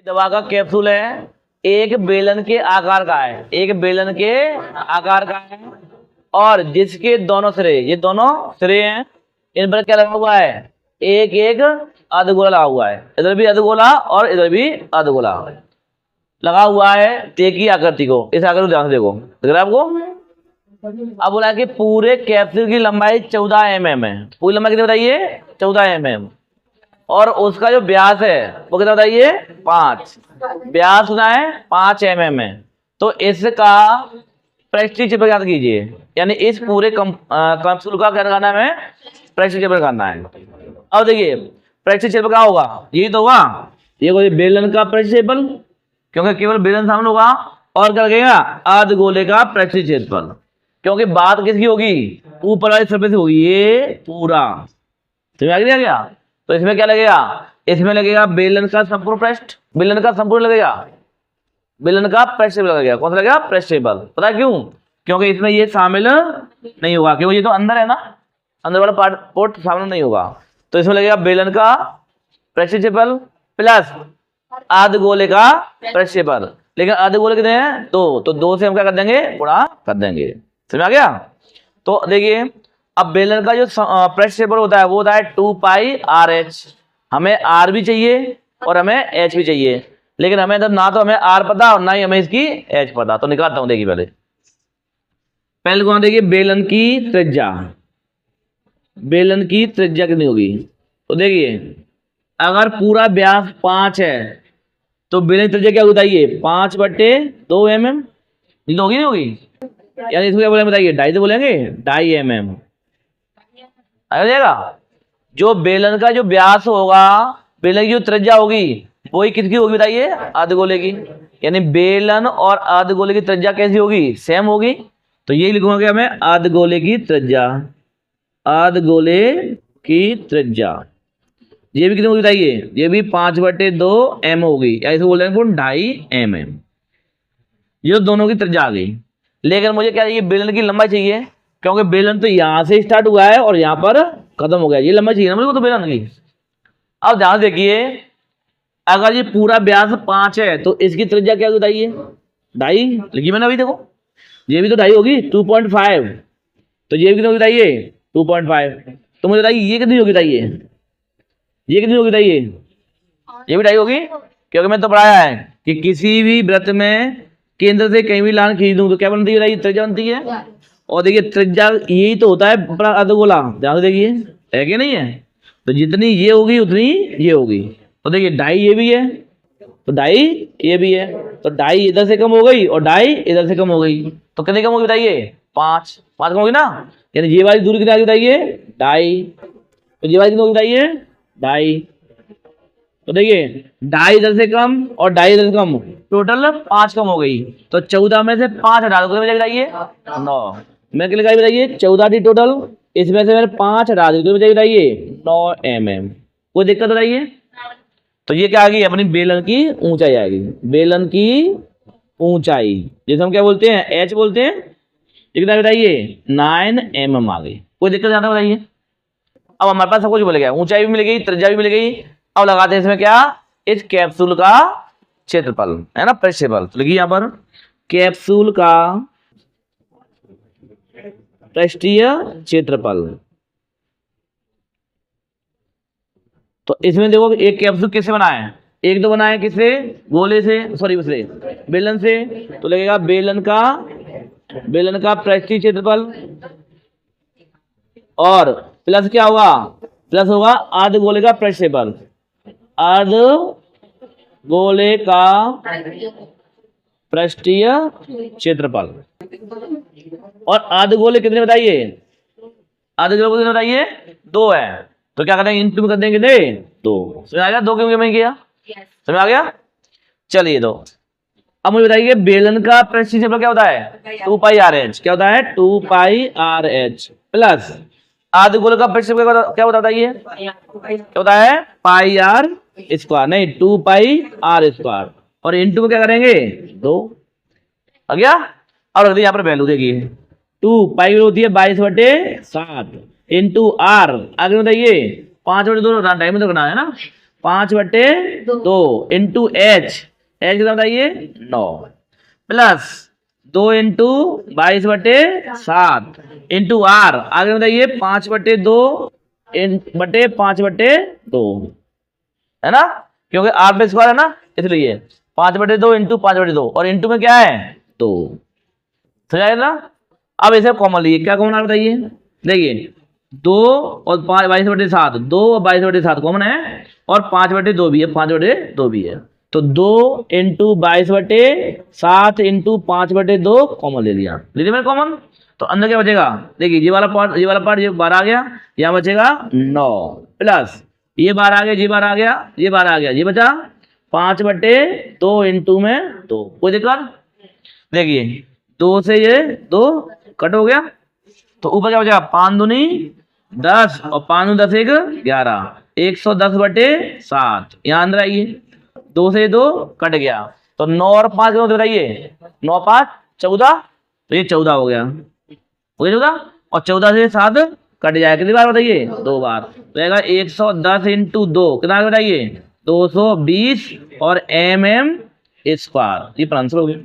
दवा का कैप्सूल है, एक बेलन के आकार का है, एक बेलन के आकार का है, और जिसके दोनों सिरे, ये दोनों सिरे हैं, इन पर क्या लगा हुआ है, एक एक अर्धगोला लगा हुआ है, इधर भी अर्धगोला और इधर भी अर्धगोला लगा हुआ है। की आकृति को, इस आकृति को ध्यान से देखो, दिख रहा है आपको। अब बोला कि पूरे कैप्सूल की लंबाई 14 mm है। पूरी लंबाई कितनी बताइए, 14 mm, और उसका जो व्यास है वो कितना बताइए, 5। व्यास होना है 5 mm है। तो इसका प्रेस्टीज चित्र याद कीजिए, यानी इस पूरे कैप्सूल का क्या करना है, प्रेस्टीज चित्र करना है। अब देखिए प्रेस्टीज चित्र क्या होगा, यही तो होगा, ये कोई बेलन का प्रेस्टीज चित्र, क्योंकि केवल बेलन सामने होगा, और क्या लगेगा, अर्धगोले का प्रेस्टीज चित्र, क्योंकि बात किसकी होगी, ऊपर वाली सरफेस होगी, ये पूरा समझ आ गया। तो इसमें क्या लगेगा, इसमें लगेगा बेलन का संपूर्ण पृष्ठ, बेलन का संपूर्ण लगेगा, बेलन का पृष्ठ लगेगा। कौन सा लगेगा, पृष्ठ बल। पता है क्यों, क्योंकि इसमें ये शामिल नहीं होगा, क्योंकि ये तो अंदर है ना, अंदर वाला पोर्ट शामिल नहीं होगा। तो इसमें लगेगा बेलन का पृष्ठ बल प्लस अर्धगोले का पृष्ठ बल। लेकिन अर्धगोले कितने हैं, 2, तो 2 से हम क्या कर देंगे, गुणा कर देंगे। समझ आ गया। तो देखिए अब बेलन का जो पृष्ठ क्षेत्रफल होता है वो होता है 2πRh। हमें r भी चाहिए और हमें h भी चाहिए, लेकिन हमें ना तो हमें r पता और ना ही हमें इसकी h पता। तो निकालता हूं, देखिए पहले कौन, देखिए बेलन की त्रिज्या, बेलन की त्रिज्या कितनी होगी। तो देखिए अगर पूरा व्यास 5 है तो बेलन की त्रिज्या क्या बताइए, 5/2 mm होगी, नहीं होगी, यानी इसको क्या बोलेंगे बताइए, 2.5 बोलेंगे, 2.5 mm आ जाएगा। जो बेलन का जो व्यास होगा, बेलन की जो त्रिज्या होगी वही किसकी होगी बताइए, अर्धगोले की। यानी बेलन और अर्धगोले की त्रिज्या कैसी होगी, सेम होगी। तो ये लिखूंगा कि हमें अर्धगोले की त्रिज्या, अर्धगोले की त्रिज्या ये भी कितनी होगी बताइए, ये भी 5/2 m होगी, या इसको बोलेंगे 2.5 mm। ये दोनों की त्रिज्या आ गई। लेकिन मुझे क्या चाहिए, बेलन की लंबाई चाहिए, क्योंकि बेलन तो यहां से स्टार्ट हुआ है और यहां पर खत्म हो गया, ये लंबाई चाहिए ना मुझे तो बेलन की। अब ध्यान देखिए, अगर ये पूरा व्यास 5 है तो इसकी त्रिज्या क्या बताइए, 2.5 लिखी मैंने अभी, देखो ये भी तो 2.5 होगी, 2.5, तो ये भी कितनी होगी बताइए, 2.5। तो मुझे बताइए ये कितनी होगी बताइए, ये कितनी होगी बताइए, ये भी 2.5 होगी, क्योंकि मैंने तो पढ़ाया है कि किसी भी वृत्त में केंद्र से कहीं भी लाइन खींच दूं तो क्या बनती है, त्रिज्या बनती है। और देखिए त्रिज्या यही तो होता है बड़ा अर्धगोला, ध्यान से देखिए, है कि नहीं है। तो जितनी ये होगी उतनी ये होगी। तो देखिए 2.5 ये भी है, तो 2.5 ये भी है, तो 2.5 इधर से कम हो गई और 2.5 इधर से कम हो गई, तो कितनी कम होगी बताइए, 5 कम होगी ना। यानी ये वाली दूरी कितनी आगे बताइए, 2.5, तो ये वाली कितनी होगी बताइए, 2.5। तो देखिए 2.5 इधर से कम और 2.5 इधर से कम, टोटल 5 कम हो गई। तो 14 में से 5 हटा दो, कितने बताइए, 9। मैं क्या लिखा बताइए, 14 थी टोटल, इसमें से मैंने 5 हटा दी, तो बताइए 9 mm। कोई दिक्कत बताइए। तो ये क्या आ गई, अपनी बेलन की ऊंचाई आ गई, बेलन की ऊंचाई, जैसे हम क्या बोलते हैं, h बोलते हैं। कितना बताइए, 9 mm आ गई। कोई दिक्कत ज्यादा बताइए। अब हमारे पास सब कुछ मिल गया, ऊंचाई भी मिल गई, त्रिज्या भी मिल गई। अब लगाते हैं इसमें क्या, इस कैप्सूल का क्षेत्रफल है ना, पृष्ठफल। तो लिखिए यहां पर कैप्सूल का पृष्ठीय क्षेत्रफल। तो इसमें देखो एक कैप्सूल किससे बना है, एक तो बना है किससे, गोले से, सॉरी उससे बेलन से। तो लगेगा बेलन का पृष्ठीय क्षेत्रफल, और प्लस क्या होगा, प्लस होगा अर्धगोले का पृष्ठफल, अर्धगोले का पृष्ठीय क्षेत्रफल। और अर्धगोले कितने बताइए, अर्धगोले कितने बताइए, 2 है। तो क्या करेंगे, इंटू कर देंगे 2। समझ आ गया, 2 क्यों मैं किया, समझ आ गया। चलिए तो अब मुझे बताइए बेलन का पृष्ठीय क्षेत्रफल क्या होता है, 2πRh। क्या होता है, 2πRh प्लस अर्धगोले का पृष्ठफल क्या होता है, क्या होता है, πr², नहीं 2πr², और इंटू में क्या करेंगे 2 आ गया। और रख दिए यहाँ पर वैल्यू, देखिए 2 पाई होती है 22/7 इंटू r, आगे बताइए 5/2 टाइम में तो करना है ना, 5/2 इंटू एच, एच कितना बताइए 9, प्लस 2 इंटू 22/7 इंटू आर, आगे बताइए 5/2 बटे 5/2 है ना, क्योंकि आर पे स्क्वायर है ना, इसलिए 5/2 इंटू 5/2 और इंटू में क्या है 2, समझ आया ना। अब इसे कॉमन लीजिए, क्या कॉमन आ बताइए, देखिए 2 और 22/7, 2 और 22/7 कॉमन है और 5/2 भी है, 5/2 भी है, तो 2 इंटू 22/7 इंटू 5/2 कॉमन ले लिया मैंने कॉमन। तो अंदर क्या बचेगा, देखिए ये वाला पार्ट ये बाहर आ गया, यहाँ बचेगा 9 प्लस ये बाहर आ गया, ये बाहर आ गया, ये बाहर आ गया, ये बचा 5/2 इंटू में 2, कोई दिक्कत, देखिए 2 से ये 2 कट हो गया, तो ऊपर क्या बचेगा 5 दूनी 10 और 5 दूनी 10 1 11, 110/7, यहाँ अंदर आइए, 2 से 2 कट गया, तो 9 और 5 कितना बताइए, 9 5 14, तो ये 14 हो गया 14, और 14 से 7 कट जाएगा, कितनी बार बताइए 2 बार, रहेगा 110 इंटू 2 कितना बताइए 220 और mm स्क्वायर, ये आंसर हो गया।